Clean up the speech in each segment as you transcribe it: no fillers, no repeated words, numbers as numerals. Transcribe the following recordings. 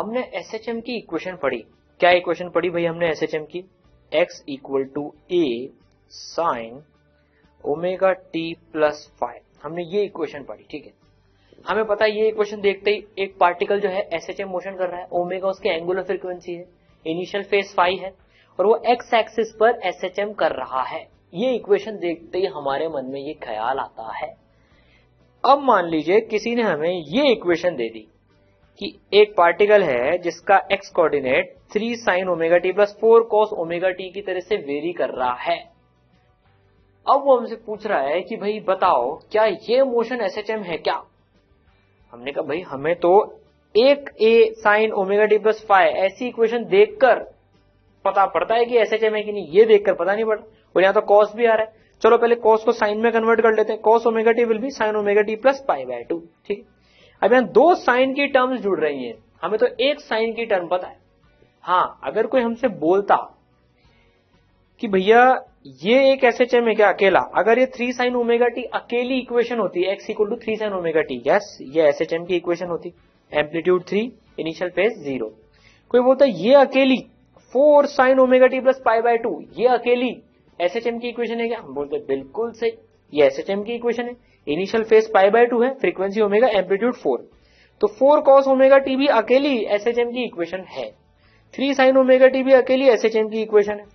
हमने एसएचएम की इक्वेशन पढ़ी। क्या इक्वेशन पढ़ी भाई हमने एसएचएम की? x equal to a sine omega T plus five, हमने ये इक्वेशन पढ़ी। ठीक है, हमें पता है ये इक्वेशन देखते ही एक पार्टिकल जो है एसएचएम मोशन कर रहा है, ओमेगा उसके एंगुलर फ्रीक्वेंसी है, इनिशियल फेज फाइव है और वो एक्स एक्सिस पर एसएचएम कर रहा है। ये इक्वेशन देखते ही हमारे मन में ये ख्याल आता है। अब मान लीजिए किसी ने हमें ये इक्वेशन दे दी कि एक पार्टिकल है जिसका x coordinate 3 sine omega T plus 4 cos omega T की तरह से वेरी कर रहा है। अब वो हमसे पूछ रहा है कि भाई बताओ क्या ये मोशन एसएचएम है क्या? हमने कहा भाई हमें तो एक ए साइन ओमेगा टी प्लस 5 ऐसी इक्वेशन देखकर पता पड़ता है कि एसएचएम है कि नहीं, ये देखकर पता नहीं पड़ता। और यहाँ तो कॉस भी आ रहा है, चलो पहले कॉस को साइन में कन्वर्ट कर लेते हैं। Cos omega T will be sine omega T plus pi by 2। ठीक है, अब यहाँ दो साइन की टर्म्स जुड़ रही हैं, हमें तो एक साइन की टर्म पता है। हाँ, अगर कोई हमसे बोलता कि भैया ये एक एसएचएम है क्या अकेला, अगर ये 3 साइन ओमेगा टी अकेली इक्वेशन होती है, x equal to 3 sine omega T, yes ये एसएचएम की इक्वेशन होती, एम्पलीट्यूड 3 इनिशियल फेज 0। कोई बोलता ये अकेली 4 sine omega T plus pi by 2 ये अकेली एसएचएम की इक्वेशन है क्या? हम बोलते बिल्कुल सही, ये एसएचएम की इक्वेशन है, इनिशियल फेज पाई बाय 2 है, फ्रीक्वेंसी ओमेगा, एम्पलीट्यूड 4, तो 4 कॉस ओमेगा टी भी अकेली एसएचएम की इक्वेशन है, 3 साइन ओमेगा टी भी अकेली एसएचएम की इक्वेशन है।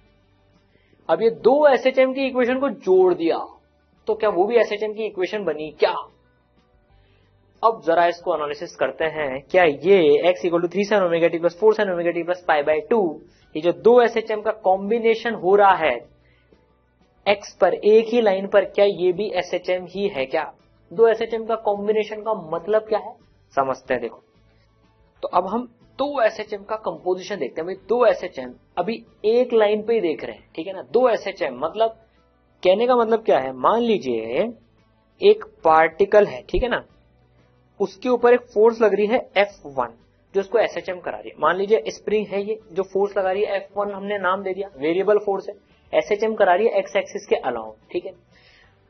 अब ये दो एसएचएम की इक्वेशन को जोड़ दिया तो क्या वो भी एसएचएम की इक्वेशन बनी क्या? अब जरा इसको एनालिसिस करते हैं। क्या ये x equal to 3 sine omega T plus 4 sine omega T plus pi by 2, ये जो दो एसएचएम का कॉम्बिनेशन हो रहा है x पर एक ही लाइन पर, क्या ये भी एसएचएम ही है क्या? दो एसएचएम का कॉम्बिनेशन का मतलब क्या है समझते हैं। देखो, तो अब हम दो एसएचएम का कंपोजिशन देखते हैं। भाई दो एसएचएम अभी एक लाइन पे ही देख रहे हैं, ठीक है ना। दो एसएचएम मतलब कहने का मतलब क्या है, मान लीजिए एक पार्टिकल है, ठीक है ना, उसके ऊपर एक फोर्स लग रही है F1 जो उसको एसएचएम करा रही है। मान लीजिए स्प्रिंग है, ये जो फोर्स लगा रही है F1 हमने नाम दे दिया, वेरिएबल फोर्स है, एसएचएम करा रही है एक्स एक्सिस के अलाउंग, ठीक है।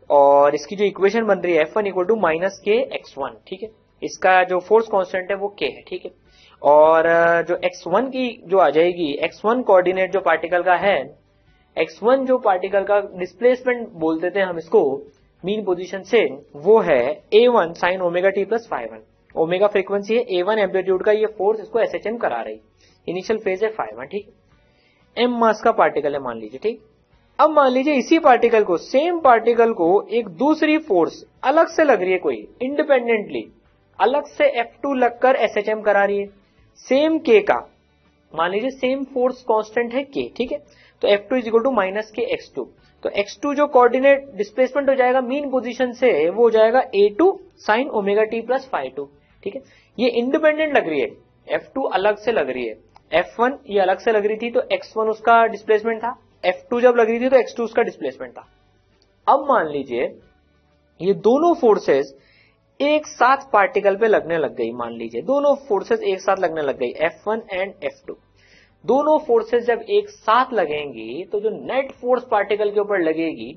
और इसकी जो इक्वेशन बन रही है F1 equal to minus k x1, ठीक है। इसका जो फोर्स कांस्टेंट है वो k है, ठीक है। और जो x1 की जो आ जाएगी, x1 कोऑर्डिनेट जो पार्टिकल का है, x1 जो पार्टिकल का डिस्प्लेसमेंट बोल देते हैं हम इसको मीन पोजीशन से, वो है a1 sine omega T plus 5 omega frequency है, a1 एम्पलीट्यूड का ये फोर्स इसको एसएचएम करा रही, इनिशियल फेज है 5, ठीक है। m मास का पार्टिकल है मान लीजिए, ठीक। अब मान लीजिए इसी पार्टिकल को, सेम पार्टिकल को एक दूसरी फोर्स अलग से लग रही है, कोई इंडिपेंडेंटली अलग से F2 लगकर एसएचएम करा रही है, सेम k का, मान लीजिए सेम फोर्स कांस्टेंट है k, ठीक है। तो F2 is equal to minus के x2, तो x2 जो कोऑर्डिनेट डिस्प्लेसमेंट हो जाएगा मीन पोजीशन से, वो हो जाएगा a2 sine omega T plus 5, ठीक है। ये इंडिपेंडेंट लग रही है, F2 अलग से लग रही है, F1 ये अलग से लग रही थी तो x1 उसका डिस्प्लेसमेंट था, F2 जब लग रही थी तो x2 उसका डिस्प्लेसमेंट था। अब मान लीजिए ये दोनों फोर्सेस एक साथ पार्टिकल पे लगने लग गई, मान लीजिए दोनों फोर्सेस एक साथ लगने लग गई, F1 एंड F2। दोनों फोर्सेस जब एक साथ लगेंगी तो जो नेट फोर्स पार्टिकल के ऊपर लगेगी,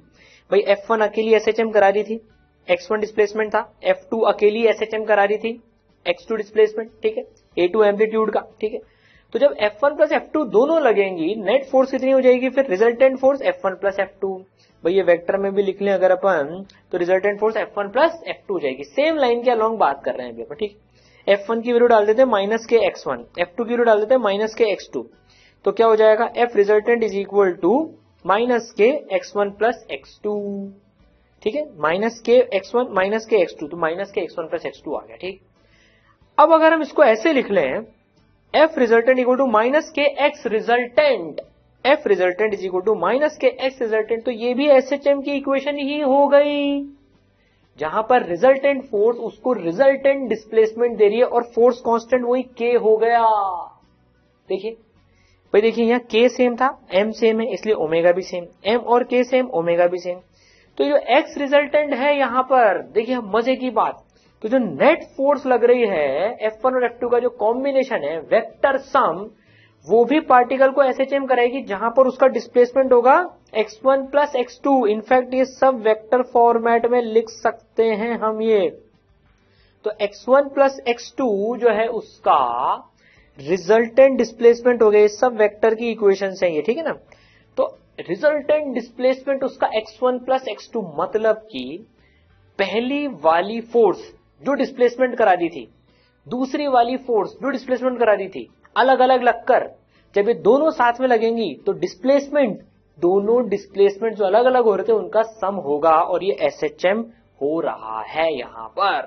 भाई F1 अकेली एसएचएम करा रही थी, x1 डिस्प्लेसमेंट था, F2 अकेली एसएचएम करा रही थी, x2 डिस्प्लेसमेंट, ठीक है, a2 एम्पलीट्यूड का, ठीक है। तो जब F1 प्लस F2 दोनों लगेंगी, नेट फोर्स कितनी हो जाएगी फिर, resultant force F1 plus F2। भाई ये वेक्टर में भी लिख लें अगर अपन, तो resultant force F1 plus F2 हो जाएगी। सेम लाइन के अलोंग बात कर रहे हैं अभी, ठीक। F1 की वैल्यू डाल देते हैं माइनस के x1, F2 की वैल्यू डाल देते हैं माइनस के x2, तो क्या हो जाएगा, F resultant is equal to minus k x1 plus x2, ठीक है, माइनस के x1 माइनस के x2, तो minus k x1 plus x2 आ गया, ठीक। अब अगर हम इसको ऐसे लिख लें, F resultant equal to minus k x resultant, F resultant is equal to minus k x resultant, तो ये भी एसएचएम की इक्वेशन ही हो गई, जहां पर रिजल्टेंट फोर्स उसको रिजल्टेंट डिस्प्लेसमेंट दे रही है और फोर्स कांस्टेंट वही k हो गया। देखिए भाई, देखिए यहाँ k सेम था, m सेम है, इसलिए ओमेगा भी सेम, m और k सेम, ओमेगा भी सेम। तो जो x रिजल्टेंट है यहाँ पर, देखिए मजे की बात, तो जो नेट फोर्स लग रही है F1 और F2 का जो कॉम्बिनेशन है, वेक्टर सम, वो भी पार्टिकल को एसएचएम कराएगी, जहां पर उसका डिस्प्लेसमेंट होगा x1 प्लस x2। इनफैक्ट ये सब वेक्टर फॉर्मेट में लिख सकते हैं हम ये। तो x1 प्लस x2 जो है उसका रिजल्टेंट डिस्प्लेसमेंट हो गया, ये सब वेक्टर की इक्वेशन है ये, ठीक है ना। तो रिजल्टेंट डिस्प्लेसमेंट उसका x1 प्लस x2, मतलब कि पहली वाली फोर्स जो डिस्प्लेसमेंट करा दी थी, दूसरी वाली फोर्स जो डिस्प्लेसमेंट करा दी थी, अलग अलग लगकर जब ये दोनों साथ में लगेंगी तो डिस्प्लेसमेंट, दोनों डिस्प्लेसमेंट जो अलग अलग हो रहे थे उनका सम होगा, और ये SHM हो रहा है यहां पर।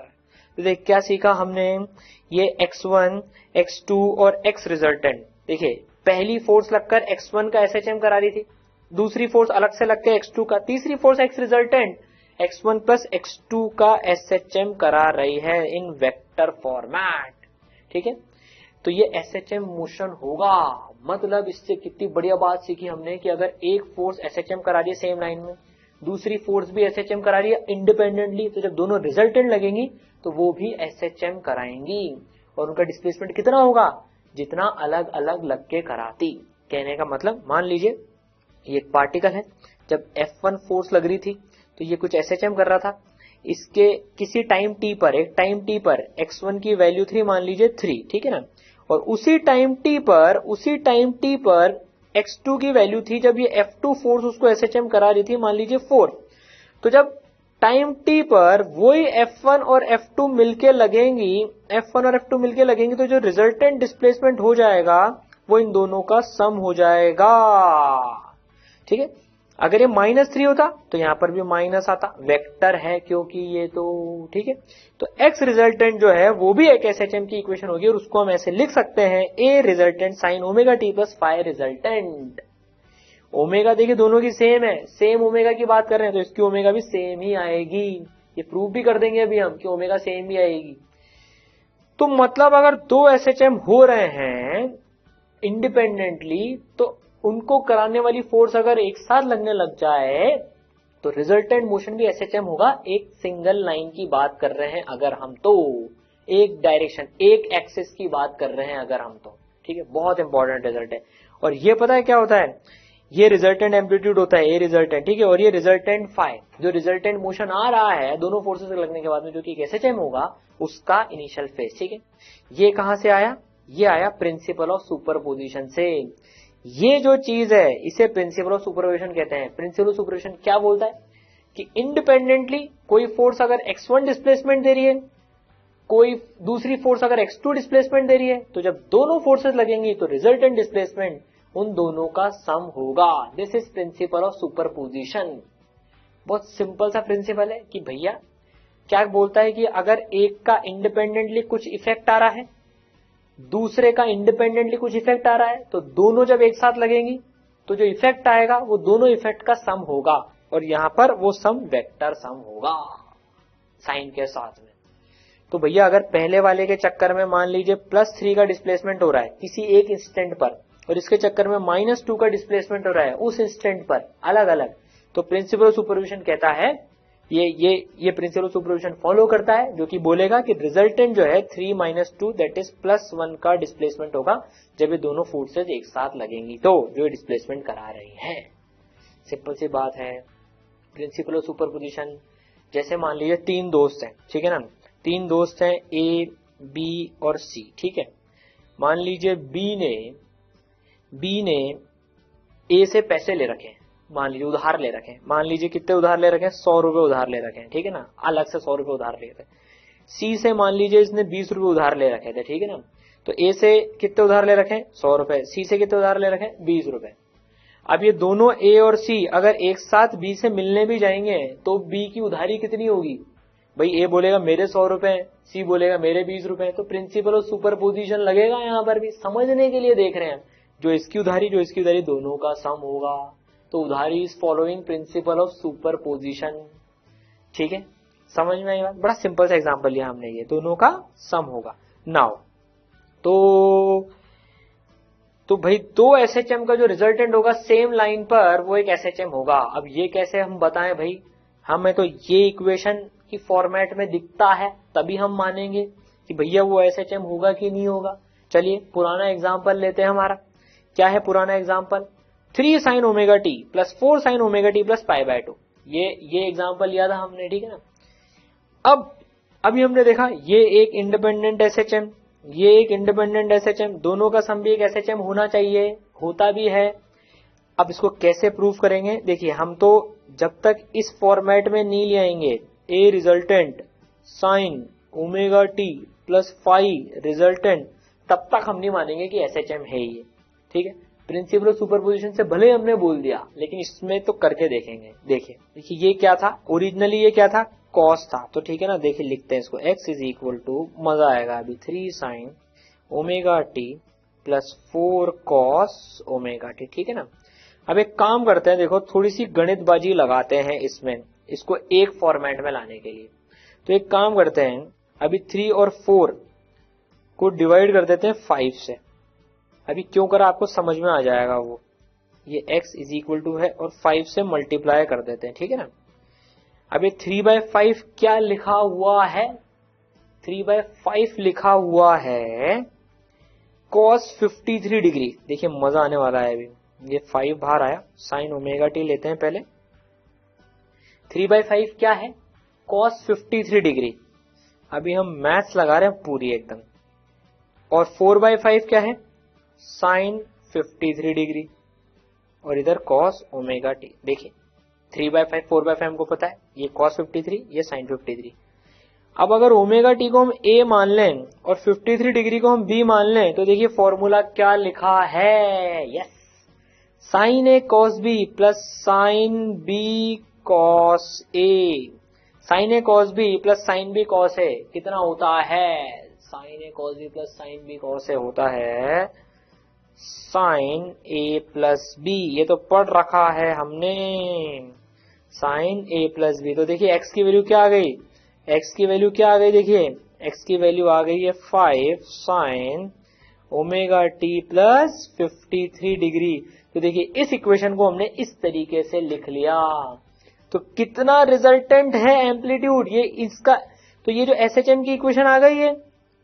तो देख क्या सीखा हमने, ये x1, x2 और x रिजल्टेंट, देखिए पहली फोर्स लगकर x1 का SHM करा दी थी, दूसरी फोर्स अलग से लगकर x2 का, तीसरी force x resultant x1 plus x2 का SHM करा रही है इन वेक्टर फॉर्मेट, ठीक है। तो ये SHM मोशन होगा, मतलब इससे कितनी बढ़िया बात सीखी हमने कि अगर एक फोर्स SHM करा रही है सेम लाइन में, दूसरी फोर्स भी SHM करा रही है इंडिपेंडेंटली, तो जब दोनों रिजल्टेंट लगेंगी तो वो भी SHM कराएंगी, और उनका डिस्प्लेसमेंट कितना होगा, जितना अलग अलग लग के कराती। कहने का मतलब, मान लीजिए ये एक पार्टिकल है, जब F1 फोर्स लग रही थी तो ये कुछ SHM कर रहा था, इसके किसी टाइम t पर, एक टाइम t पर x1 की वैल्यू 3 मान लीजिए 3, ठीक है ना, और उसी टाइम t पर x2 की वैल्यू थी जब ये F2 फोर्स उसको SHM करा रही थी, मान लीजिए 4। तो जब टाइम t पर वही F1 और F2 मिलके लगेंगी, तो जो रिजल्टेंट डिस्प्लेसमेंट हो जाएगा वो इन दोनों का सम हो जाएगा, ठीक है। अगर ये -3 होता तो यहां पर भी माइनस आता, वेक्टर है क्योंकि ये तो, ठीक है। तो x रिजल्टेंट जो है वो भी एक SHM की इक्वेशन होगी, और उसको हम ऐसे लिख सकते हैं, a resultant sine omega t plus phi resultant. Omega देखिए दोनों की सेम है, सेम ओमेगा की बात कर रहे हैं, तो इसकी ओमेगा भी सेम ही आएगी, ये प्रूव भी कर देंगे अभी हम कि ओमेगा सेम ही आएगी। तो मतलब अगर दो SHM हो रहे हैं इंडिपेंडेंटली, तो उनको कराने वाली फोर्स अगर एक साथ लगने लग जाए तो रिजल्टेंट मोशन भी SHM होगा। एक सिंगल लाइन की बात कर रहे हैं अगर हम, तो एक डायरेक्शन, एक एक्सिस की बात कर रहे हैं अगर हम, तो ठीक है, बहुत इंपॉर्टेंट रिजल्ट है। और ये पता है क्या होता है, ये रिजल्टेंट एम्पलीट्यूड होता है, ए रिजल्टेंट, ठीक है, और ये रिजल्टेंट फाई, जो रिजल्टेंट मोशन आ रहा है दोनों फोर्सेस लगने के बाद में, जो कि SHM होगा, उसका इनिशियल फेज, ठीक है। ये कहां से आया, ये आया प्रिंसिपल ऑफ सुपरपोजिशन से। ये जो चीज है इसे प्रिंसिपल ऑफ सुपरपोजिशन कहते हैं। प्रिंसिपल ऑफ सुपरपोजिशन क्या बोलता है कि इंडिपेंडेंटली कोई फोर्स अगर x1 डिस्प्लेसमेंट दे रही है, कोई दूसरी फोर्स अगर x2 डिस्प्लेसमेंट दे रही है, तो जब दोनों फोर्सेस लगेंगी तो रिजल्टेंट डिस्प्लेसमेंट उन दोनों का सम होगा। This is principle of superposition. बहुत सिंपल सा प्रिंसिपल है कि भैया क्या बोलता है कि अगर एक का इंडिपेंडेंटली कुछ इफेक्ट आ रहा है, दूसरे का इंडिपेंडेंटली कुछ इफेक्ट आ रहा है, तो दोनों जब एक साथ लगेंगी तो जो इफेक्ट आएगा वो दोनों इफेक्ट का सम होगा, और यहां पर वो सम वेक्टर सम होगा साइन के साथ में। तो भैया अगर पहले वाले के चक्कर में मान लीजिए +3 का डिस्प्लेसमेंट हो रहा है किसी एक इंस्टेंट पर, और इसके चक्कर में -2 का डिस्प्लेसमेंट हो रहा है उस इंस्टेंट पर अलग अलग, तो प्रिंसिपल ऑफ सुपरपोजिशन कहता है, ये प्रिंसिपल ऑफ सुपरपोजिशन फॉलो करता है, जो कि बोलेगा कि रिजल्टेंट जो है 3 - 2 दैट इज +1 का डिस्प्लेसमेंट होगा जब ये दोनों फोर्सेज एक साथ लगेंगी, तो जो डिस्प्लेसमेंट करा रही है। सिंपल सी बात है प्रिंसिपल ऑफ सुपरपोजिशन। जैसे मान लीजिए 3 दोस्त हैं, ठीक है ना, 3 दोस्त हैं A, B और C, ठीक है। मान लीजिए B ने A से पैसे ले रखे हैं, मान लीजिए उधार ले रखे हैं, मान लीजिए कितने उधार ले रखे हैं, 100 रुपए उधार ले रखे हैं, ठीक है ना, अलग से 100 रुपए उधार ले रखे हैं। C से मान लीजिए इसने 20 रुपए उधार ले रखे थे, ठीक है ना, तो A से कितने उधार ले रखे हैं, 100 रुपए, C से कितने उधार ले रखे हैं, 20 रुपए। अब ये दोनों A और C अगर एक साथ B से मिलने भी जाएंगे तो B की उधारी कितनी होगी, भाई A बोलेगा मेरे 100 रुपए, C बोलेगा मेरे 20 रुपए, तो प्रिंसिपल ऑफ सुपरपोजिशन लगेगा यहाँ पर भी, समझने के लिए देख रहे हैं, जो इसकी उधारी दोनों का सम होगा, तो उधारी is following principle of superposition, ठीक है। समझ में आई बात, बड़ा सिंपल सा एग्जांपल लिया हमने, ये दोनों का सम होगा। नाउ तो भाई 2 SHM का जो रिजल्टेंट होगा सेम लाइन पर वो एक SHM होगा। अब ये कैसे हम बताएं भाई, हमें तो ये इक्वेशन की फॉर्मेट में दिखता है तभी हम मानेंगे कि भैया वो SHM होगा कि नहीं होगा। चलिए पुराना एग्जांपल लेते हैं हमारा, क्या है पुराना example, 3 sin omega t plus 4 sin omega t plus π/2, ये एग्जांपल लिया था हमने, ठीक है ना। अब अभी हमने देखा ये एक इंडिपेंडेंट SHM, ये एक इंडिपेंडेंट एसएचएम, दोनों का सम भी एक एसएचएम होना चाहिए, होता भी है। अब इसको कैसे प्रूव करेंगे, देखिए हम तो जब तक इस फॉर्मेट में नहीं ले आएंगे A resultant sine omega T plus phi resultant, तब तक हम नहीं मानेंगे कि एसएचएम है ये, ठीक है। प्रिंसिपल ऑफ सुपरपोजिशन से भले हमने बोल दिया, लेकिन इसमें तो करके देखेंगे। देखिए ये क्या था, ओरिजिनली ये क्या था, कॉस था, तो ठीक है ना। देखिए लिखते हैं इसको, x इज इक्वल टू, मजा आएगा अभी, 3 sine omega T plus 4 cos omega T, ठीक है ना। अब एक काम करते हैं, देखो थोड़ी सी गणितबाजी लगाते हैं इसमें, इसको एक फॉर्मेट में लाने के लिए। तो एक काम करते हैं, अभी 3 और 4 को डिवाइड कर देते हैं 5 से। अभी क्यों करा आपको समझ में आ जाएगा वो, ये x इज इक्वल टू है और 5 से मल्टीप्लाई कर देते हैं, ठीक है ना। अब ये 3/5 क्या लिखा हुआ है, 3/5 लिखा हुआ है cos 53 डिग्री। देखिए मजा आने वाला है अभी, ये 5 बाहर आया, साइन ओमेगा टी लेते हैं पहले। 3/5 क्या है, cos 53 डिग्री। अभी हम मैथ्स लगा रहे हैं पूरी एकदम। और 4/5 क्या है, साइन 53 डिग्री, और इधर cos ओमेगा टी। देखिए 3/5 4/5 हमको पता है, ये cos 53, ये sin 53। अब अगर ओमेगा टी को हम a मान लें और 53 डिग्री को हम b मान लें, तो देखिए फॉर्मूला क्या लिखा है, yes, sine a cos b plus sine b cos a। Sine a cos b plus sine b cos a कितना होता है, sine a cos b plus sine b cos a होता है साइन a प्लस b। ये तो पढ़ रखा है हमने, साइन a प्लस b। तो देखिए x की वैल्यू क्या आ गई, x की वैल्यू क्या आ गई, देखिए x की वैल्यू आ गई है 5 sine omega T plus 53 degree. तो देखिए इस इक्वेशन को हमने इस तरीके से लिख लिया। तो कितना रिजल्टेंट है एम्पलीट्यूड, ये इसका, तो ये जो एसएचएम की इक्वेशन आ गई है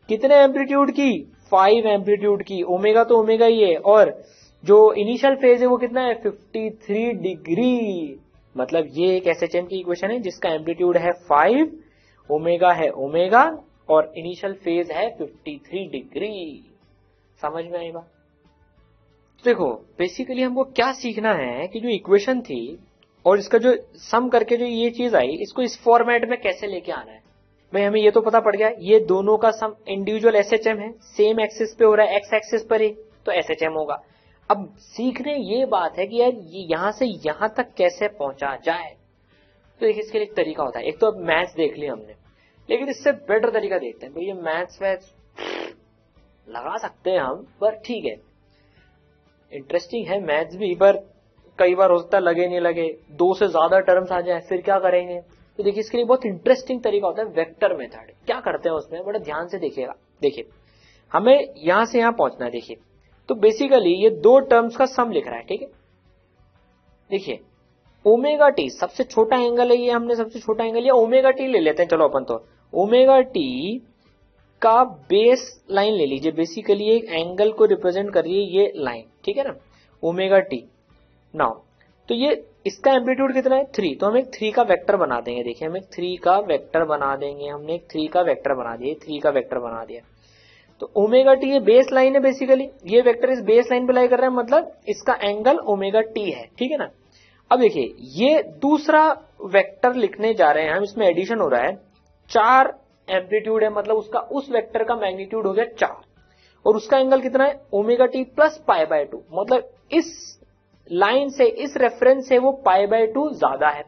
कितने एम्पलीट्यूड की, 5 एम्पलीट्यूड की। ओमेगा तो ओमेगा ही है, और जो इनिशियल फेज है वो कितना है, 53 डिग्री। मतलब ये एक एसएचएम की इक्वेशन है जिसका एम्पलीट्यूड है 5, ओमेगा है ओमेगा, और इनिशियल फेज है 53 डिग्री। समझ में आई बात। देखो बेसिकली हमको क्या सीखना है कि जो इक्वेशन थी और इसका जो सम करके जो ये चीज आई, इसको इस फॉर्मेट में कैसे लेके आना है। भाई हमें ये तो पता पड़ गया, ये दोनों का सम इंडिविजुअल एसएचएम है, सेम एक्सिस पे हो रहा है, एक्स एक्सिस पर ही, तो एसएचएम होगा। अब सीखने ये बात है कि यार ये यहां से यहां तक कैसे पहुंचा जाए। तो देखिए इसके लिए एक तरीका होता है, एक तो अब मैथ्स देख लिया हमने, लेकिन इससे बेटर तरीका देखते हैं। भाई ये मैथ्स लगा सकते हैं हम, पर ठीक है इंटरेस्टिंग है मैथ्स भी, पर कई बार हो सकता है लगे नहीं लगे, 2 से ज्यादा टर्म्स आ जाए, फिर क्या करेंगे। तो देखिए इसके लिए बहुत इंटरेस्टिंग तरीका होता है वेक्टर मेथड। क्या करते हैं उसमें, बड़ा ध्यान से देखिएगा। देखिए हमें यहां से यहां पहुंचना है। देखिए तो बेसिकली ये 2 टर्म्स का सम लिख रहा है, ठीक है। देखिए ओमेगा टी सबसे छोटा एंगल है, ये हमने सबसे छोटा एंगल लिया, ओमेगा टी ले लेते हैं चलो अपन। तो ओमेगा टी का बेस लाइन ले लीजिए, बेसिकली एक एंगल को रिप्रेजेंट कर रही है ये लाइन, ठीक है ना, ओमेगा टी। नाउ तो ये इसका एम्पलीट्यूड कितना है 3, तो हम एक 3 का वेक्टर बना देंगे। देखिए हम एक 3 का वेक्टर बना देंगे, हमने एक 3 का वेक्टर बना दिया, 3 का वेक्टर बना दिया। तो ओमेगा टी ये बेस लाइन है, बेसिकली ये वेक्टर इस बेस लाइन पे लाई कर रहा है, मतलब इसका एंगल ओमेगा टी है, ठीक है ना। अब देखिए ये दूसरा वेक्टर लिखने जा रहे हैं हम, इसमें एडिशन हो रहा है, 4 एम्पलीट्यूड है, मतलब उसका उस वेक्टर का मैग्नीट्यूड हो गया 4, और उसका एंगल कितना है ओमेगा टी प्लस π/2, मतलब इस लाइन से इस रेफरेंस से वो π/2 ज्यादा है,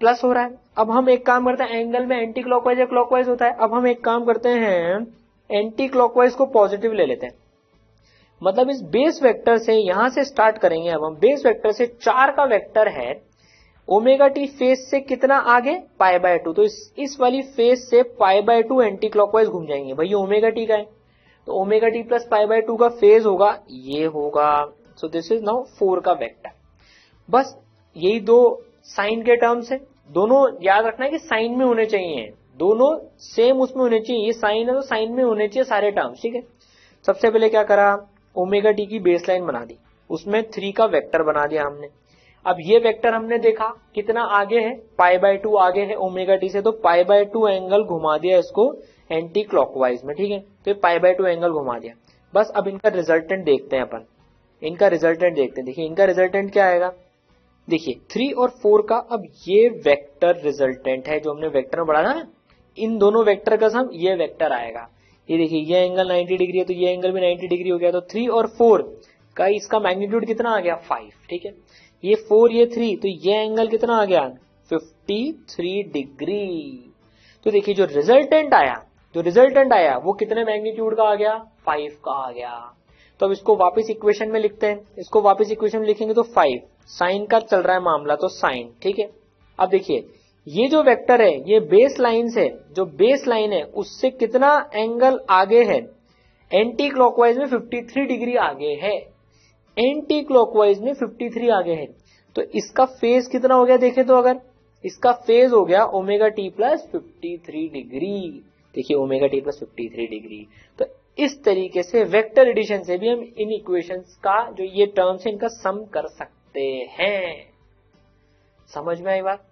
प्लस हो रहा है। अब हम एक काम करते हैं, एंगल में एंटी क्लॉकवाइज या क्लॉकवाइज होता है, अब हम एक काम करते हैं एंटी क्लॉकवाइज को पॉजिटिव ले लेते हैं, मतलब इस बेस वेक्टर से यहां से स्टार्ट करेंगे। अब हम बेस वेक्टर से 4 का वेक्टर है, ओमेगा टी फेस से कितना आगे π/2, तो इस वाली फेस से π/2 एंटी क्लॉकवाइज घूम जाएंगे। भाई ओमेगा टी का है, तो ओमेगा टी प्लस π/2 का फेज होगा, ये होगा। सो दिस इज नाउ 4 का वेक्टर। बस यही 2 साइन के टर्म्स है, दोनों याद रखना है कि साइन में होने चाहिए, दोनों सेम उसमें होने चाहिए। ये साइन है तो साइन में होने चाहिए सारे टर्म्स, ठीक है। सबसे पहले क्या करा, ओमेगा टी की बेस लाइन बना दी, उसमें 3 का वेक्टर बना दिया हमने। अब ये वेक्टर हमने देखा कितना आगे है, पाई बाय 2 आगे है ओमेगा टी से, तो पाई बाय 2 एंगल घुमा दिया इसको एंटी क्लॉकवाइज में, ठीक है। तो पाई बाय 2 एंगल घुमा दिया। बस अब इनका रिजल्टेंट देखते हैं अपन, इनका रिजल्टेंट देखते हैं। देखिए इनका रिजल्टेंट क्या आएगा, देखिए 3 और 4 का, अब ये वेक्टर रिजल्टेंट है जो हमने वेक्टर में पढ़ा ना, इन दोनों वेक्टर का सम ये वेक्टर आएगा। ये देखिए ये एंगल 90 डिग्री है तो ये एंगल भी 90 डिग्री हो गया, तो 3 और 4 का इसका मैग्नीट्यूड कितना आ गया 5, ठीक है। ये 4 ये 3 तो ये एंगल कितना आ गया 53 डिग्री। तो देखिए जो रिजल्टेंट आया वो कितने मैग्नीट्यूड का आ गया 5 का आ गया। तो अब इसको वापस इक्वेशन में लिखते हैं, इसको वापस इक्वेशन में लिखेंगे तो 5 साइन का चल रहा है मामला तो साइन, ठीक है। अब देखिए ये जो वेक्टर है ये बेस लाइन से, जो बेस लाइन है उससे कितना एंगल आगे है, एंटी क्लॉकवाइज में 53 डिग्री आगे है, एंटी क्लॉकवाइज में 53 आगे है। तो इसका फेज कितना हो गया देखें तो, अगर इसका फेज हो गया ओमेगा टी प्लस 53 डिग्री। देखिए ओमेगा टी प्लस 53 डिग्री। तो इस तरीके से वेक्टर एडिशन से भी हम इन इक्वेशंस का जो ये टर्म्स है इनका सम कर सकते हैं। समझ में आई बात।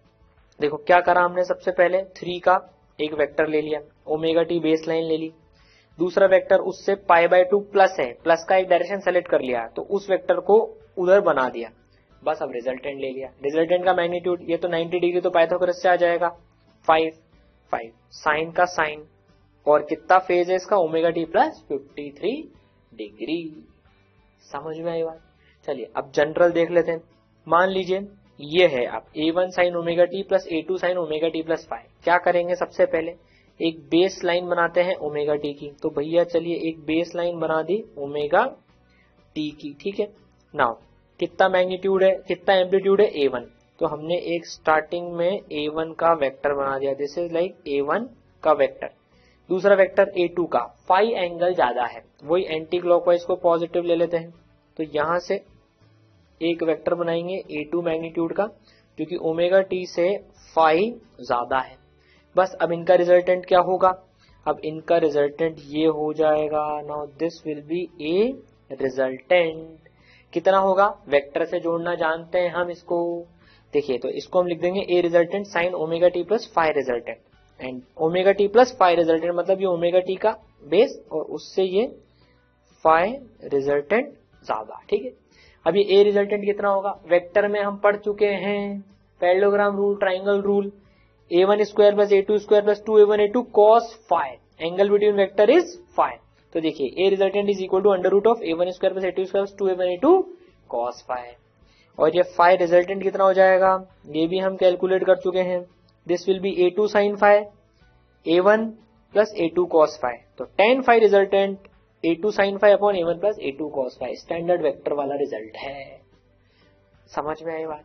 देखो क्या करा हमने, सबसे पहले 3 का एक वेक्टर ले लिया, ओमेगा टी बेस लाइन ले ली, दूसरा वेक्टर उससे पाई बाय 2 प्लस है, प्लस का एक डायरेक्शन सेलेक्ट कर लिया तो उस वेक्टर को उधर बना दिया। बस अब रिजल्टेंट ले लिया, रिजल्टेंट का मैग्नीट्यूड ये तो 90 डिग्री तो पाइथागोरस से आ जाएगा 5 साइन का साइन, और कितना फेज है इसका ओमेगा टी प्लस 53 डिग्री। समझ में आई बात। चलिए अब जनरल देख लेते हैं। मान लीजिए ये है आप a1 sine omega T plus a2 sine omega T plus 5। क्या करेंगे, सबसे पहले एक बेस लाइन बनाते हैं ओमेगा टी की। तो भैया चलिए एक बेस लाइन बना दी ओमेगा टी की, ठीक है। नाउ कितना मैग्नीट्यूड है, कितना एम्पलीट्यूड है a1, तो हमने एक स्टार्टिंग में a1 का वेक्टर बना दिया, दिस इज लाइक a1 का वेक्टर। दूसरा वेक्टर a2 का, फाई एंगल ज्यादा है, वही एंटी क्लॉकवाइज को पॉजिटिव ले लेते हैं। तो यहां से एक वेक्टर बनाएंगे a2 मैग्नीट्यूड का, क्योंकि ओमेगा टी से फाई ज्यादा है। बस अब इनका रिजल्टेंट क्या होगा, अब इनका रिजल्टेंट ये हो जाएगा, now this will B A resultant. कितना होगा, वेक्टर से जोड़ना जानते हैं हम इसको। देखिए तो इसको हम लिख देंगे A resultant sine omega T plus 5 resultant, and omega T plus 5 resultant मतलब ये ओमेगा टी का बेस और उससे ये 5 रिजल्टेंट ज्यादा, ठीक है। अब ये ए रिजल्टेंट कितना होगा, वेक्टर में हम पढ़ चुके हैं parallelogram rule, triangle rule, a1 square plus a2 square plus 2a1 a2 cos 5, angle between vector is 5। तो देखिए A resultant is equal to under root of a1 square plus a2 square plus 2a1 a2 cos 5। और ये 5 resultant कितना हो जाएगा, ये भी हम कैलकुलेट कर चुके हैं, this will B a2 sin 5 a1 plus a2 cos 5। तो tan 5 resultant a2 sin 5 upon a1 plus a2 cos 5 standard vector वाला रिजल्ट है। समझ में आई बात।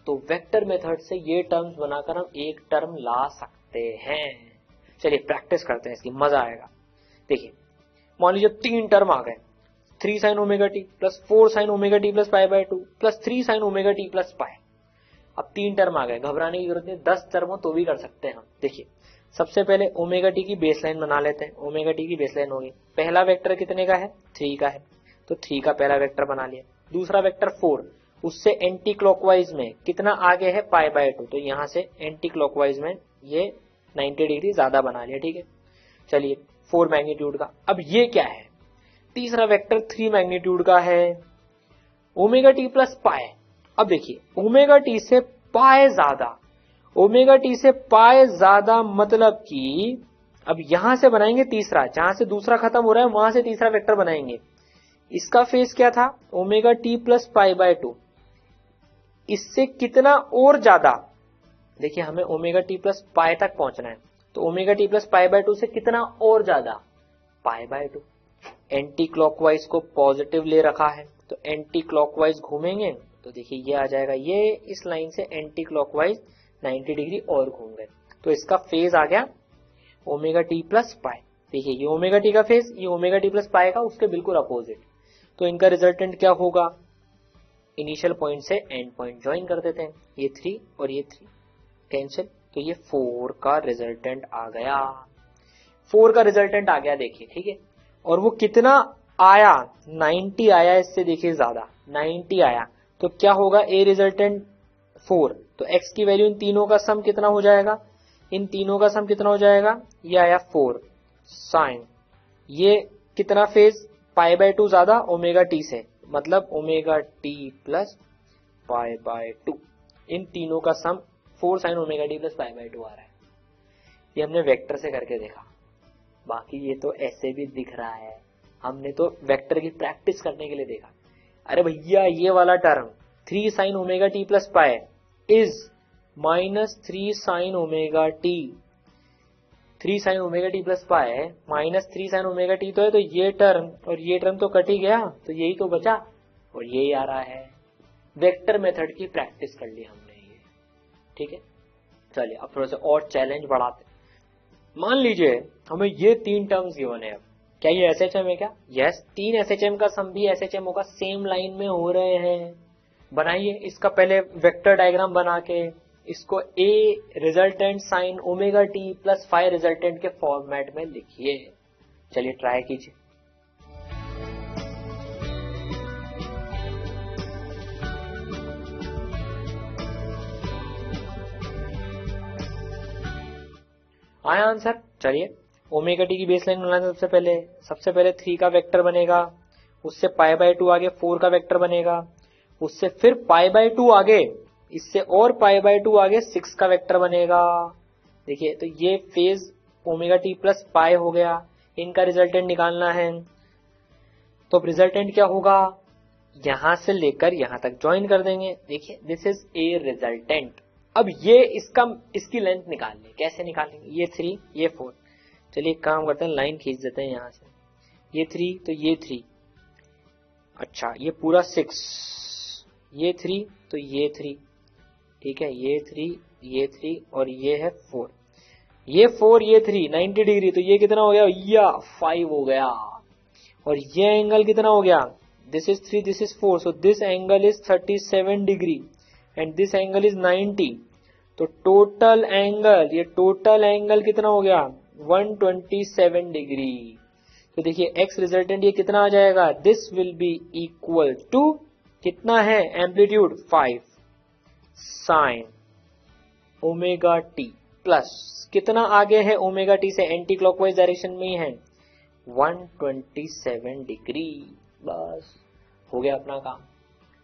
तो वेक्टर मेथड से ये टर्म्स बनाकर हम एक टर्म ला सकते हैं। चलिए प्रैक्टिस करते हैं इसकी, मजा आएगा। देखिए मान लीजिए 3 टर्म आ गए, 3 sine omega T plus 4 sine omega T plus pi by 2 plus 3 sine omega T plus पाई। अब 3 टर्म आ गए, घबराने की जरूरत नहीं, 10 टर्म हो तो भी कर सकते हैं हम। देखिए सबसे पहले ओमेगा टी की बेसलाइन बना लेते हैं। ओमेगा टी की बेसलाइन होगी, पहला वेक्टर कितने का है 3 का है, तो 3 का पहला वेक्टर बना लिया। दूसरा वेक्टर 4, उससे एंटी क्लॉकवाइज में कितना आगे है पाई बाय 2, तो यहां से एंटी क्लॉकवाइज में ये 90 डिग्री ज्यादा बना लिया, ठीक है। चलिए 4 मैग्नीट्यूड का। अब ये क्या है, तीसरा वेक्टर 3 मैग्नीट्यूड का है, ओमेगा टी प्लस पाई। अब देखिए ओमेगा टी से पाई ज्यादा, ओमेगा टी से पाई ज्यादा मतलब कि अब यहां से बनाएंगे तीसरा, जहां से दूसरा खत्म हो रहा है वहां से तीसरा वेक्टर बनाएंगे। इसका फेस क्या था omega T plus pi by 2, इससे कितना और ज्यादा, देखिए हमें ओमेगा टी प्लस पाई तक पहुंचना है, तो omega T plus pi by 2 से कितना और ज्यादा पाई बाय 2। एंटी क्लॉकवाइज को पॉजिटिव ले रखा है, तो एंटी क्लॉकवाइज घूमेंगे तो देखिए ये आ जाएगा, ये इस लाइन से एंटी क्लॉकवाइज 90 डिग्री और घूम गए, तो इसका फेज आ गया ओमेगा टी प्लस पाई। देखिए ये ओमेगा टी का फेज, ये ओमेगा टी प्लस पाई का उसके बिल्कुल अपोजिट। तो इनका रिजल्टेंट क्या होगा, इनिशियल पॉइंट से एंड पॉइंट ज्वाइन कर देते हैं, ये 3 और ये 3 कैंसिल, तो ये 4 का रिजल्टेंट आ गया। 4 का रिजल्टेंट आ गया देखिए, ठीक है। और वो कितना आया 90 आया, इससे देखिए ज्यादा 90 आया, तो क्या होगा, ए रिजल्टेंट 4, तो x की वैल्यू इन तीनों का सम कितना हो जाएगा, इन तीनों का सम कितना हो जाएगा, ये आया 4 साइन, ये कितना फेज π/2 ज्यादा ओमेगा टी से, मतलब ओमेगा टी प्लस π/2, इन तीनों का सम 4 साइन ओमेगा टी प्लस π/2 आ रहा है। ये हमने वेक्टर से करके देखा, बाकी ये तो ऐसे भी दिख रहा है, हमने तो वेक्टर की प्रैक्टिस करने के लिए देखा। अरे भैया ये वाला term 3 sine omega T plus pi is -3 sine omega T, 3 sine omega T plus pi -3 sine omega T तो है, तो ये टर्म और ये टर्म तो कट ही गया, तो यही तो बचा और यही आ रहा है। वेक्टर मेथड की प्रैक्टिस कर ली हमने ये, ठीक है। चलिए अब थोड़ा सा और चैलेंज बढ़ाते। मान लीजिए हमें ये 3 टर्म्स गिवन है, अब क्या ये एसएचएम है क्या? यस, 3 एसएचएम का सम भी एसएचएम होगा, सेम लाइन में हो रहे हैं। बनाइए इसका पहले वेक्टर डायग्राम बना के इसको A resultant sine omega T plus phi resultant के फॉर्मेट में लिखिए। चलिए ट्राई कीजिए। आया आंसर? चलिए ओमेगा टी की बेस लाइन बनाना। सबसे पहले 3 का वेक्टर बनेगा, उससे π/2 आगे 4 का वेक्टर बनेगा, उससे फिर π/2 आगे, इससे और π/2 आगे 6 का वेक्टर बनेगा। देखिए तो ये फेज ओमेगा टी प्लस पाई हो गया, इनका रिजल्टेंट निकालना है। तो अब रिजल्टेंट क्या होगा, यहां से लेकर यहां तक ज्वाइन कर देंगे। देखिए दिस इज ए रिजल्टेंट। अब ये इसकी लेंथ निकाल लें, कैसे निकालेंगे, ये 3 ये 4। चलिए एक काम करते हैं, लाइन खींच देते हैं यहां से, ये 3 तो ये 3, अच्छा ये पूरा 6, ये 3 तो ये 3, ठीक है, ये 3 और ये है 4, ये 4 ये 3 90 डिग्री, तो ये कितना हो गया, या 5 हो गया। और ये एंगल कितना हो गया, this is 3 this is 4, so this angle is 37 degree and this angle is 90। तो टोटल एंगल, ये टोटल एंगल कितना हो गया, 127 डिग्री। तो देखिए एक्स रिजल्टेंट ये कितना आ जाएगा, this will be equal to कितना है, amplitude 5 sine omega T plus कितना आगे है, ओमेगा टी से एंटी क्लॉकवाइज डायरेक्शन में ही है, 127 डिग्री। बस हो गया अपना काम,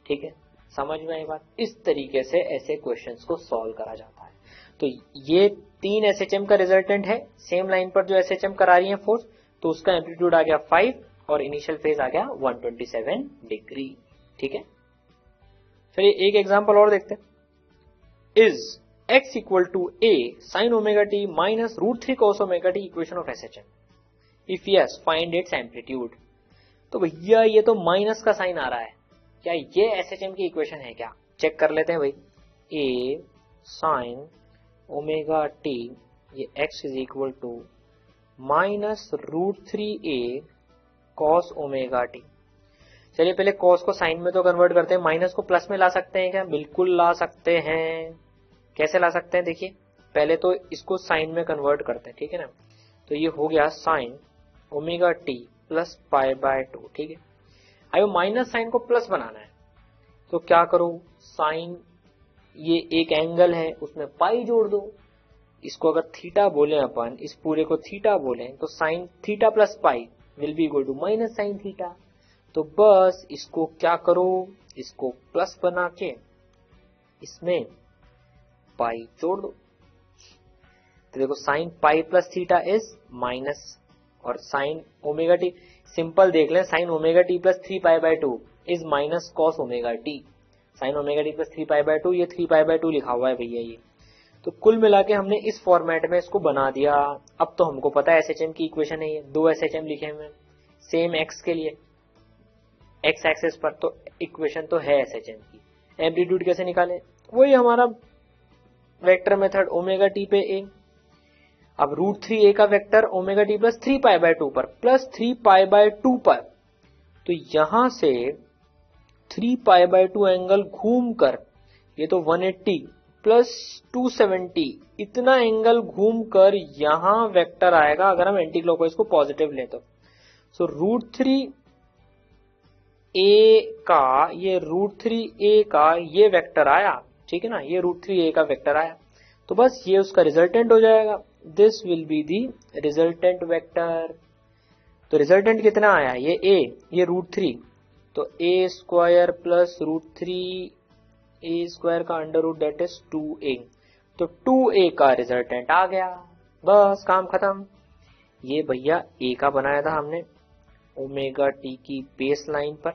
ठीक है, समझ में आई बात। इस तरीके से ऐसे क्वेश्चंस को सॉल्व करा जाता है। तो ये 3 एसएचएम का रिजल्टेंट है, सेम लाइन पर जो एसएचएम करा रही है फोर्स, तो उसका एम्पलीट्यूड आ गया 5 और इनिशियल फेज आ गया 127 डिग्री, ठीक है। चलिए एक एग्जांपल और देखते हैं। Is x equal to a sin omega t minus √3 cos omega t equation of SHM, if yes find its amplitude. तो भैया ये तो माइनस का साइन आ रहा है, क्या ये एसएचएम की इक्वेशन है क्या? चेक कर लेते हैं भाई। a sin ओमेगा टी, ये x is equal to minus √3a cos omega t. चलिए पहले cos को साइन में तो कन्वर्ट करते हैं, माइनस को प्लस में ला सकते हैं क्या? बिल्कुल ला सकते हैं। कैसे ला सकते हैं, देखिए पहले तो इसको साइन में कन्वर्ट करते हैं, ठीक है ना। तो ये हो गया साइन ओमेगा टी प्लस π/2, ठीक है। अब माइनस साइन को प्लस बनाना है, तो क्या करो, साइन ये एक एंगल है उसमें पाई जोड़ दो, इसको अगर थीटा बोले अपन, इस पूरे को थीटा बोले, तो sine theta plus pi will be equal to minus sine theta. तो बस इसको क्या करो, इसको प्लस बना के इसमें पाई जोड़ दो। तो देखो sine pi plus theta is minus, और साइन ओमेगा टी सिंपल देख लें, sine omega T plus 3π/2 is minus cos omega T. Sine omega T plus 3π/2, ये 3π/2 लिखा हुआ है भैया ये। तो कुल मिला के हमने इस फॉर्मेट में इसको बना दिया। अब तो हमको पता है एसएचएम की इक्वेशन है ये, 2 एसएचएम लिखे हुए सेम एक्स के लिए, एक्स एक्सिस पर, तो इक्वेशन तो है एसएचएम की। एम्पलीट्यूड कैसे निकाले, वही हमारा वेक्टर मेथड, ओमेगा टी पे ए। अब √3a का वेक्टर ओमेगा टी प्लस 3π/2 पर प्लस 3π/2 पर, तो यहां से 3π/2 एंगल घूम कर, ये तो 180 प्लस 270, इतना एंगल घूम कर यहां वेक्टर आएगा अगर हम एंटी क्लॉकवाइज को पॉजिटिव लें तो। सो √3 ए का ये √3a का ये वेक्टर आया, ठीक है ना, ये √3a का वेक्टर आया, तो बस ये उसका रिजल्टेंट हो जाएगा। This will be the resultant vector. तो रिजल्टेंट कितना आया, ये a, ये √3, तो a² प्लस √3a² का under root that is 2a, तो 2a का रिजल्टेंट आ गया, बस काम खत्म। ये भैया a का बनाया था हमने ओमेगा टी की बेस लाइन पर,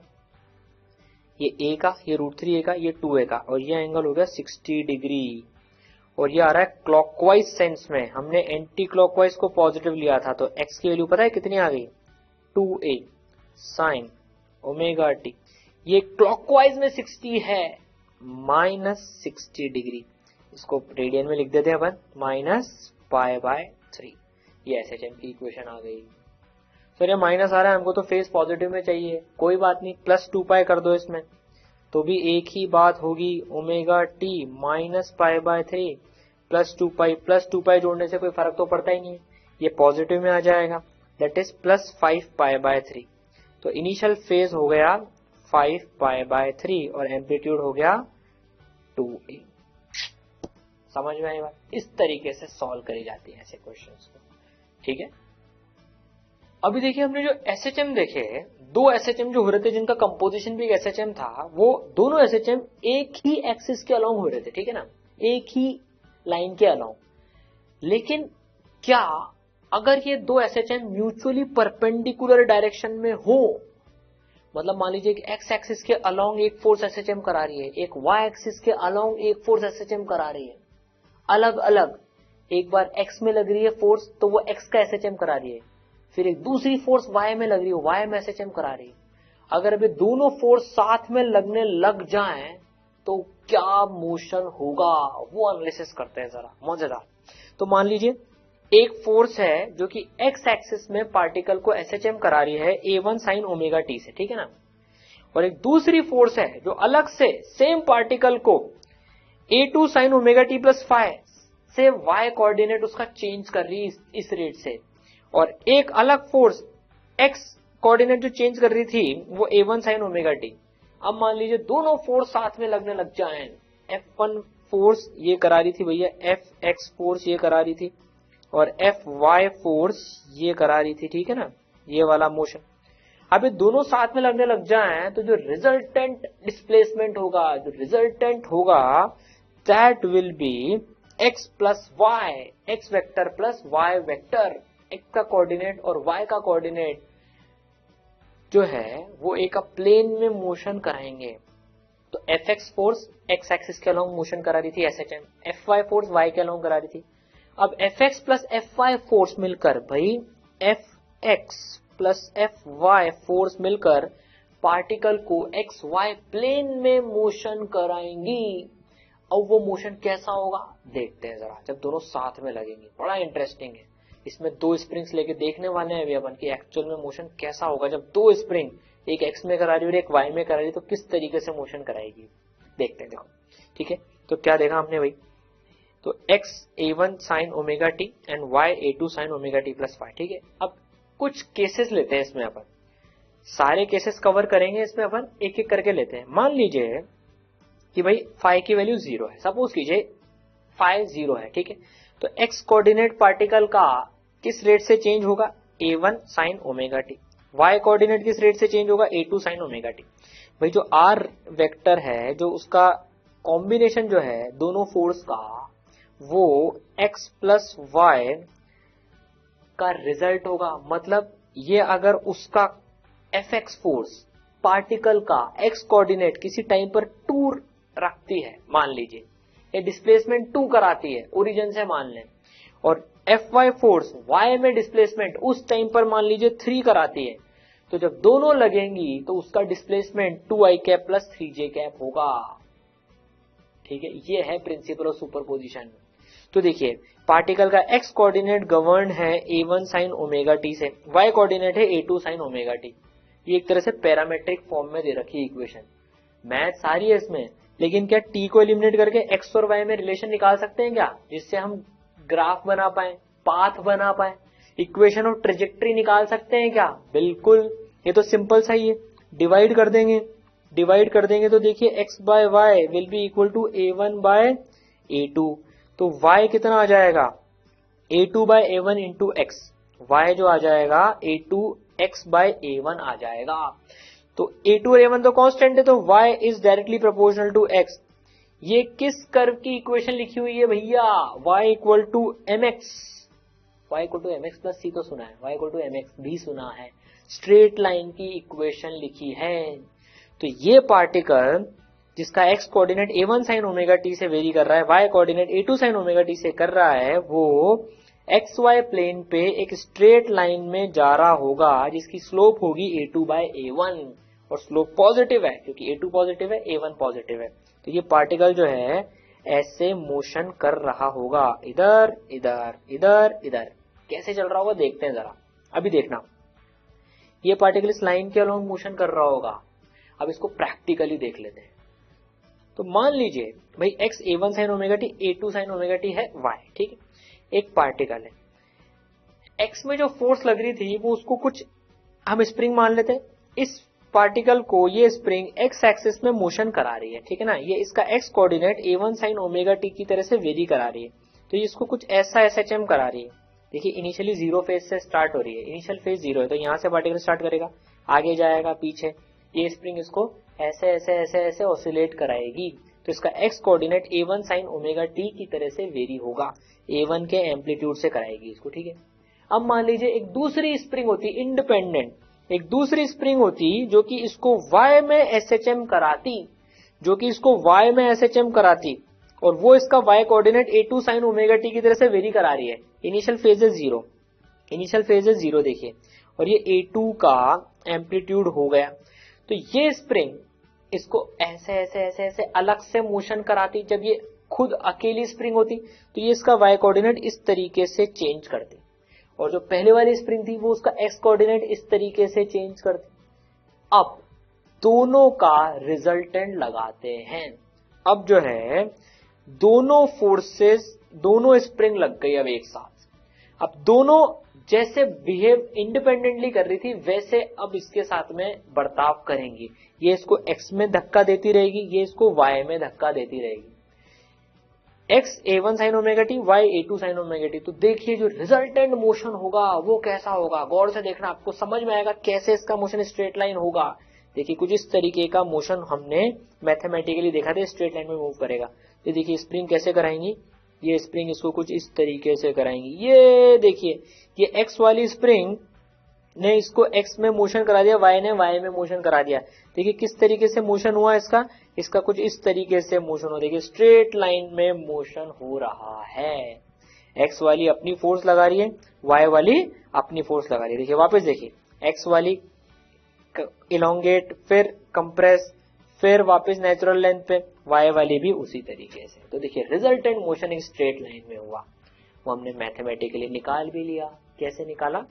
ये a का, ये √3a का, ये 2a का, और ये एंगल हो गया 60 डिग्री, और ये आ रहा है क्लॉकवाइज सेंस में। हमने एंटी क्लॉकवाइज को पॉजिटिव लिया था, तो x की वैल्यू पता है कितनी आ गई, 2a साइन ओमेगा टी। ये क्लॉकवाइज में 60 है, -60 डिग्री, इसको रेडियन में लिख देते हैं अपन, -π/3। ये SHM की इक्वेशन आ गई। सर ये माइनस आ रहा है, हमको तो फेस पॉजिटिव में चाहिए, कोई बात नहीं, +2π कर दो इसमें, तो भी एक ही बात होगी, ओमेगा टी -π/3 +2π जोड़ने से कोई फर्क तो पड़ता ही नहीं, ये पॉजिटिव में आ जाएगा, दैट इज +5π/3। तो इनिशियल फेज हो गया 5π/3 और एम्पलीट्यूड हो गया 2a। समझ में आई बात? इस तरीके से सॉल्व करी जाती है ऐसे क्वेश्चंस को, ठीक है। अभी देखिए हमने जो SHM देखे, दो SHM जो हो रहे थे जिनका कंपोजिशन भी एक SHM था, वो दोनों SHM एक ही एक्सिस के अलोंग हो रहे थे, ठीक है ना, एक ही लाइन के अलोंग। लेकिन क्या अगर ये दो SHM म्यूचुअली परपेंडिकुलर डायरेक्शन में हो, मतलब मान लीजिए एक x एक्सिस के अलोंग एक फोर्स SHM करा रही है, एक y एक्सिस के अलोंग एक फोर्स SHM करा रही है, अलग अलग, एक बार x में लग रही है फोर्स तो वो x का SHM करा रही है, फिर एक दूसरी फोर्स y में लग रही है, y में SHM करा रही है। अगर अभी दोनों फोर्स साथ में लगने लग जाएं तो क्या मोशन होगा, वो एनालिसिस करते हैं जरा, मजेदार। तो मान लीजिए एक फोर्स है जो कि x एक्सिस में पार्टिकल को SHM करा रही है a1 sin ओमेगा t से, ठीक है ना, और एक दूसरी फोर्स है जो अलग से सेम पार्टिकल को a2 sin omega t plus five से y कोऑर्डिनेट उसका चेंज कर रही है इस रेट से, और एक अलग फोर्स x कोऑर्डिनेट जो चेंज कर रही थी वो a1 sin ओमेगा t। अब मान लीजिए दोनों फोर्स साथ में लगने लग जाएं, F1 फोर्स ये करा रही थी भैया, Fx फोर्स ये करा रही थी, और Fy फोर्स ये करा रही थी, ठीक है ना, ये वाला मोशन। अब ये दोनों साथ में लगने लग जाएं तो जो रिजल्टेंट डिस्प्लेसमेंट होगा, जो रिजल्टेंट होगा that will be x plus y, x vector plus y vector. x का कोऑर्डिनेट और y का कोऑर्डिनेट जो है वो एक प्लेन में मोशन कराएंगे। तो Fx फोर्स x एक्सिस के अलोंग मोशन करा रही थी SHM, Fy फोर्स y के अलोंग करा रही थी। अब Fx प्लस Fy फोर्स मिलकर भाई Fx प्लस Fy फोर्स मिलकर पार्टिकल को XY प्लेन में मोशन कराएंगी। अब वो मोशन कैसा होगा देखते हैं जरा, जब दोनों साथ में लगेंगे, बड़ा इंटरेस्टिंग है। इसमें दो स्प्रिंग्स लेके देखने वाले हैं अभी अपन कि एक्चुअल में मोशन कैसा होगा जब दो स्प्रिंग एक एक्स में करा रही है और एक वाई में करा रही है, तो किस तरीके से मोशन कराएगी देखते हैं। देखो ठीक है, तो क्या देखा हमने भाई, तो x a1 sin omega T and y a2 sin omega T plus five. ठीक है, अब कुछ केसेस लेते हैं इसमें, अपन सारे केसेस कवर करेंगे इसमें, अपन एक एक करके लेते हैं। मान लीजिए कि भाई फाई की वैल्यू 0 है, सपोज कीजिए फाई 0 है, ठीक है, तो x कोऑर्डिनेट पार्टिकल का किस रेट से चेंज होगा, a1 sin omega t, y coordinate किस रेट से चेंज होगा, a2 sin ओमेगा टी। भाई जो r वेक्टर है, जो उसका कॉम्बिनेशन जो है दोनों फोर्स का, वो x प्लस वाई का रिजल्ट होगा। मतलब ये अगर उसका fx फोर्स पार्टिकल का x कोऑर्डिनेट किसी टाइम पर 2 रखती है, मान लीजिए ये डिस्प्लेसमेंट 2 कराती है ओरिजिन से मान लें, और Fy फोर्स y में डिस्प्लेसमेंट उस टाइम पर मान लीजिए 3 कराती है, तो जब दोनों लगेंगी तो उसका displacement 2i cap plus 3j cap होगा। ठीक है, ये है प्रिंसिपल ऑफ सुपरपोजिशन। तो देखिए पार्टिकल का x कोऑर्डिनेट गवर्न है a1 sin ओमेगा टी से, y कोऑर्डिनेट है a2 sin ओमेगा टी। ये एक तरह से पैरामेट्रिक फॉर्म में दे रखी है इक्वेशन, मैथ सारी है इसमें, लेकिन क्या t को एलिमिनेट करके x और y में रिलेशन निकाल सकते हैं क्या, जिससे हम ग्राफ बना पाए, पाथ बना पाए, इक्वेशन और ट्रेजेक्ट्री निकाल सकते हैं क्या? बिल्कुल, ये तो सिंपल सा ही है। डिवाइड कर देंगे, तो देखिए x by y will be equal to a1 by a2। तो y कितना आ जाएगा, a2 bye a1 into x, y जो आ जाएगा a2 x बाय a1 आ जाएगा। तो a2 और a1 तो कांस्टेंट है, तो y is directly proportional to x। ये किस कर्व की इक्वेशन लिखी हुई है भैया, y equal to mx, y equal to mx plus c तो सुना है, y इक्वल टू mx भी सुना है, स्ट्रेट लाइन की इक्वेशन लिखी है। तो ये पार्टिकल जिसका x coordinate a1 sin omega t से वेरी कर रहा है, y coordinate a2 sin omega t से कर रहा है, वो xy प्लेन पे एक स्ट्रेट लाइन में जा रहा होगा जिसकी स्लोप होगी a2 बाय a1, और स्लोप पॉजिटिव है क्योंकि a2 पॉजिटिव है, a1 पॉजिटिव है। तो ये पार्टिकल जो है ऐसे मोशन कर रहा होगा, इधर इधर इधर इधर, कैसे चल रहा होगा देखते हैं जरा। अभी देखना, ये पार्टिकल इस लाइन के अलोंग मोशन कर रहा होगा। अब इसको प्रैक्टिकली देख लेते हैं। तो मान लीजिए भाई x a1 sin omega t a2 sin omega t है y, ठीक है, एक पार्टिकल है, x में जो फोर्स लग रही थी वो उसको कुछ हम स्प्रिंग मान लेते हैं, इस पार्टिकल को ये स्प्रिंग x एक्सिस में मोशन करा रही है, ठीक है ना, ये इसका x coordinate a1 sin omega t की तरह से वेरी करा रही है। तो ये इसको कुछ ऐसा SHM करा रही है। देखिए इनिशियली जीरो फेज से स्टार्ट हो रही है, इनिशियल फेज जीरो है, तो यहाँ से पार्टिकल स्टार्ट करेगा, आगे जाएगा पीछे, ये स्प्रिंग इसको ऐसे ऐसे ऐसे ऐसे ऑसिलेट कराएगी। तो इसका x coordinate a1 sin omega t की तरह से वेरी होगा, a1 के एम्पलीट्यूड से कराएगी इसको, ठीक है। अब मान लीजिए एक दूसरी स्प्रिंग होती इंडिपेंडेंट, एक दूसरी स्प्रिंग होती जो कि इसको y में SHM कराती, और वो इसका y coordinate a2 sin omega t की तरह से वेरी करा रही है। इनिशियल फेज है जीरो देखिए, और ये a2 का एम्पलीट्यूड हो गया। तो ये स्प्रिंग इसको ऐसे ऐसे ऐसे ऐसे अलग से मोशन कराती, जब ये खुद अकेली स्प्रिंग होती तो ये इसका y कोऑर्डिनेट इस तरीके से चेंज करती, और जो पहले वाली स्प्रिंग थी वो उसका x कोऑर्डिनेट इस तरीके से चेंज करती। अब दोनों का रिजल्टेंट लगाते हैं। अब जो है दोनों फोर्सेस, दोनों स्प्रिंग लग गई अब एक साथ। अब दोनों जैसे बिहेव इंडिपेंडेंटली कर रही थी वैसे अब इसके साथ में बर्ताव करेंगी। ये इसको x में धक्का देती रहेगी, ये इसको y में धक्का देती रहेगी। x a1 sin omega t, y a2 sin omega t। तो देखिए जो रिजल्टेंट मोशन होगा वो कैसा होगा, गौर से देखना, आपको समझ में आएगा कैसे इसका मोशन स्ट्रेट लाइन होगा। देखिए कुछ इस तरीके का मोशन हमने मैथमेटिकली देखा था, स्ट्रेट लाइन में मूव करेगा। तो देखिए स्प्रिंग कैसे कराएंगी, ये स्प्रिंग इसको कुछ इस तरीके से कराएंगी। ये देखिए ये x वाली स्प्रिंग ने इसको x में मोशन करा दिया, y ने y में मोशन करा दिया। देखिए किस तरीके से मोशन हुआ इसका कुछ इस तरीके से मोशन हो, देखिए स्ट्रेट लाइन में मोशन हो रहा है। x वाली अपनी फोर्स लगा रही है, y वाली अपनी फोर्स लगा रही है। देखिए वापस देखिए, x वाली इलोंगेट, फिर कंप्रेस, फिर वापस नेचुरल लेंथ पे, y वाली भी उसी तरीके से। तो देखिए रिजल्टेंट मोशन एक स्ट्रेट लाइन में हुआ, वो हमने मैथमेटिकली निकाल भी लिया। कैसे निकाला,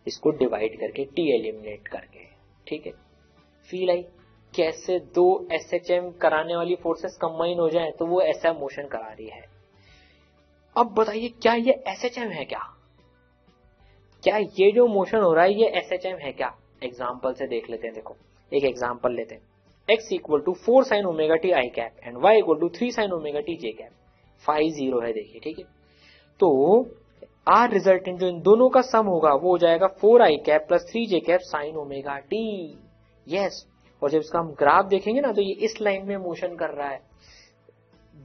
इसको डिवाइड करके, t एलिमिनेट करके, ठीक है। फील आई कैसे दो SHM कराने वाली फोर्सेस कंबाइन हो जाए तो वो ऐसा मोशन करा रही है। अब बताइए क्या ये SHM है, क्या ये जो मोशन हो रहा है ये SHM है क्या? एग्जाम्पल से देख लेते हैं। देखो एक एग्जाम्पल लेते हैं, x equal to 4 sine omega t i cap and y equal to 3 sine omega t j cap, phi 0 है। देखिए ठीक है, तो आर रिजल्टेंट जो इन दोनों का सम होगा वो हो जाएगा 4 I cap plus 3 J cap sine omega T. Yes, और जब इसका हम ग्राफ देखेंगे ना तो ये इस लाइन में मोशन कर रहा है।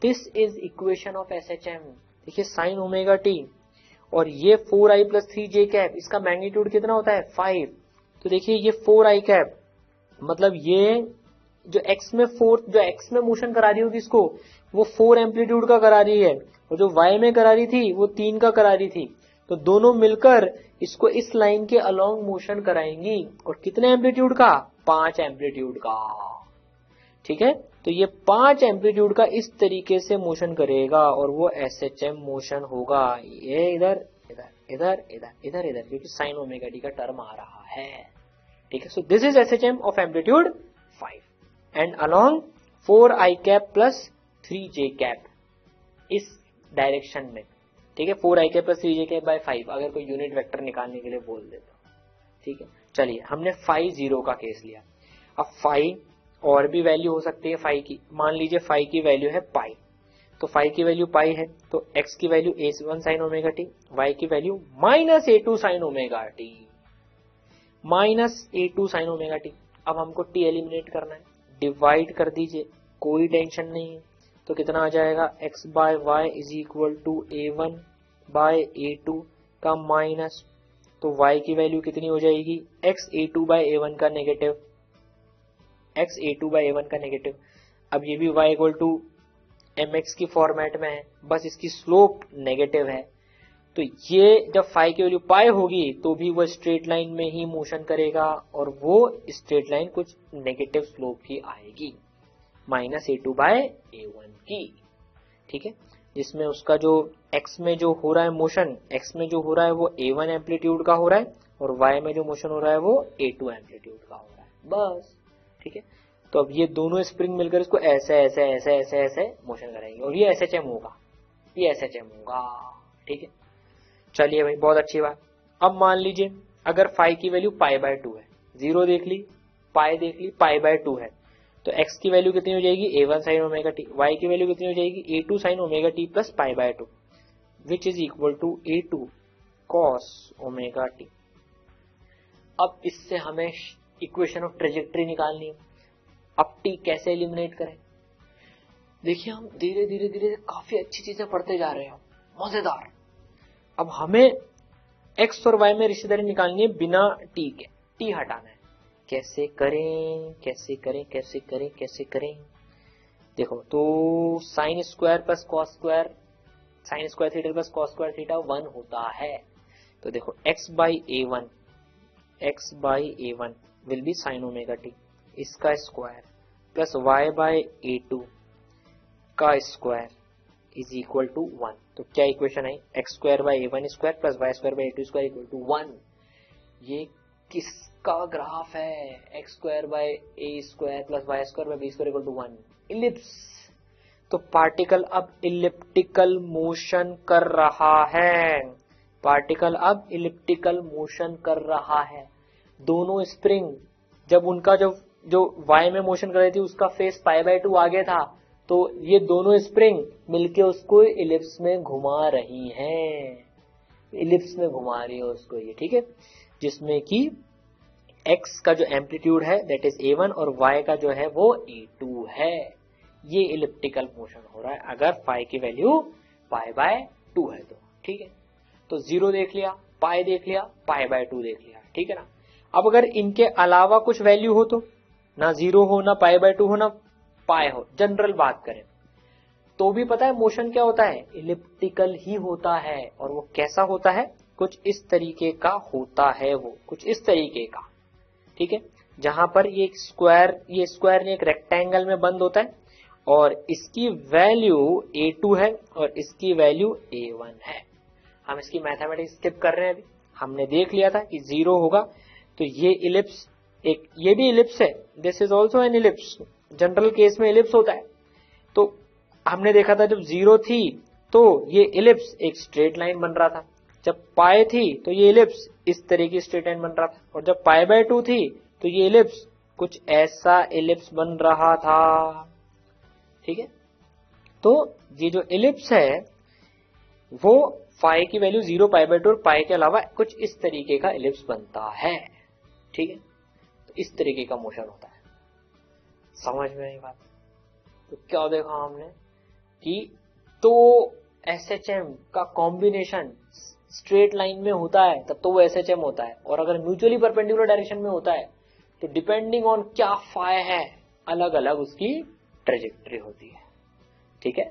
This is equation of SHM। देखिए साइन ओमेगा टी और ये 4 आई प्लस 3 जे कैप, इसका मैग्नीट्यूड कितना होता है 5। तो देखिए ये 4 आई कैप मतलब ये जो x में मोशन करा रही होगी इसको, वो 4 एम्पलीट्यूड का करा रही है, और जो y में करा रही थी वो 3 का करा रही थी। तो दोनों मिलकर इसको इस लाइन के अलोंग मोशन कराएंगी, और कितने एम्पलीट्यूड का, 5 एम्पलीट्यूड का। ठीक है, तो ये 5 एम्पलीट्यूड का इस तरीके से मोशन करेगा और वो SHM मोशन होगा। ये इधर इधर इधर इधर इधर इधर, क्योंकि साइन ओमेगा टी का टर्म आ रहा है। ठीक है, so this is SHM of amplitude 5 and along 4 I cap plus 3 J cap इस डायरेक्शन में। ठीक है, 4 I cap plus 3 J cap by 5, अगर कोई यूनिट वेक्टर निकालने के लिए बोल दे तो। ठीक है, चलिए हमने फाई 0 का केस लिया। अब फाई और भी वैल्यू हो सकती है फाई की, मान लीजिए फाई की वैल्यू है पाई, तो फाई की वैल्यू पाई है तो एक्स की value a1 sine omega T, Y की value -a2 sine omega T, -a2 sine omega T. अब हमको टी एलिमिनेट करना है, डिवाइड कर दीजिए, कोई टेंशन नहीं है। तो कितना आ जाएगा, x by y is equal to a1 by a2 का माइनस, तो y की वैल्यू कितनी हो जाएगी, x a2 बाय a1 का negative, x a2 bye a1 का नेगेटिव। अब ये भी y इक्वल टू mx की फॉर्मेट में है, बस इसकी स्लोप नेगेटिव है, तो ये जब फाई की वैल्यू पाई होगी तो भी वो स्ट्रेट लाइन में ही मोशन करेगा और वो स्ट्रेट लाइन कुछ नेगेटिव स्लोप की आएगी, -a2 बाय a1 की, ठीक है, जिसमें उसका जो x में जो हो रहा है मोशन, x में जो हो रहा है वो a1 एम्पलीट्यूड का हो रहा है और y में जो मोशन हो रहा है वो a2 एम्पलीट्यूड का हो रहा है, बस, ठीक है। तो अब ये दोनों स्प्रिंग मिलकर इसको ऐसे ऐसे ऐसे ऐसे ऐसे मोशन कराएंगे और ये SHM होगा, ये SHM होगा, ठीक है। चलिए भाई, बहुत अच्छी बात। अब मान लीजिए अगर फाई की वैल्यू पाई बाय 2 है, 0 देख ली, पाई देख ली, पाई बाय 2 है, तो x की वैल्यू कितनी हो जाएगी, a1 sine omega t, y की वैल्यू कितनी हो जाएगी, a2 sine omega T plus pi by 2 which is equal to a2 cos omega T. अब इससे हमें इक्वेशन ऑफ ट्रेजेक्टरी निकालनी है। अब टी कैसे एलिमिनेट करें, देखिए हम धीरे धीरे धीरे काफी अच्छी चीजें पढ़ते जा रहे हैं, मजेदार। अब हमें x और y में रिश्तेदारी निकालनी है बिना t के, t हटाना है। कैसे करें कैसे करें कैसे करें कैसे करें, देखो तो sine square plus cos square, sine square theta plus cos square theta 1 होता है, तो देखो x by a1 will be sine omega T, इसका square plus y by a2 का स्क्वायर इज इक्वल टू 1। तो क्या इक्वेशन है, x square by a1 square plus y square by a2 square equal to 1। ये किसका graph है, x square by a square plus y square by b square equal to 1, ellipse. तो particle अब elliptical motion कर रहा है, particle अब elliptical motion कर रहा है। दोनों स्प्रिंग जब उनका जो y में मोशन कर रही थी उसका फेस पाई बाय 2 आगे था, तो ये दोनों स्प्रिंग मिलके उसको इलिप्स में घुमा रही हैं, इलिप्स में घुमा रही है उसको ये, ठीक है, जिसमें कि x का जो एम्पलीट्यूड है दैट इज a1 और y का जो है वो a2 है। ये इलिप्टिकल मोशन हो रहा है अगर फाई की वैल्यू पाई बाय 2 है तो, ठीक है। तो 0 देख लिया, पाई देख लिया, पाई बाय 2 देख लिया, ठीक है ना। अब अगर इनके अलावा कुछ वैल्यू हो तो, ना 0 हो, ना पाई बाय 2 हो, ना पाई हो, जनरल बात करें तो भी पता है मोशन क्या होता है, इलिप्टिकल ही होता है। और वो कैसा होता है, कुछ इस तरीके का होता है, वो कुछ इस तरीके का, ठीक है, जहां पर ये स्क्वायर एक रेक्टेंगल में बंद होता है और इसकी वैल्यू a2 है और इसकी वैल्यू a1 है। हम इसकी मैथमेटिक्स स्किप कर रहे हैं, अभी हमने देख लिया था कि 0 होगा तो ये इलिप्स, एक ये भी इलिप्स है, this is also an ellipse, general case में इलिप्स होता है। तो हमने देखा था जब 0 थी तो ये इलिप्स एक स्ट्रेट लाइन बन रहा था, जब पाई थी तो ये इलिप्स इस तरह की स्ट्रेट लाइन बन रहा था, और जब पाई बाय 2 थी तो ये इलिप्स कुछ ऐसा इलिप्स बन रहा था, ठीक है। तो ये जो इलिप्स है वो फाई की वैल्यू 0, पाई बाय 2 और पाई के अलावा कुछ इस तरीके का इलिप्स बनता है, ठीक है। तो इस तरीके का मोशन होता है, समझ में आई बात। तो क्या देखा हमने कि तो SHM का कॉम्बिनेशन स्ट्रेट लाइन में होता है तब तो वो SHM होता है, और अगर म्यूचुअली परपेंडिकुलर डायरेक्शन में होता है तो डिपेंडिंग ऑन क्या फाई है अलग अलग उसकी ट्रेजेक्टरी होती है, ठीक है।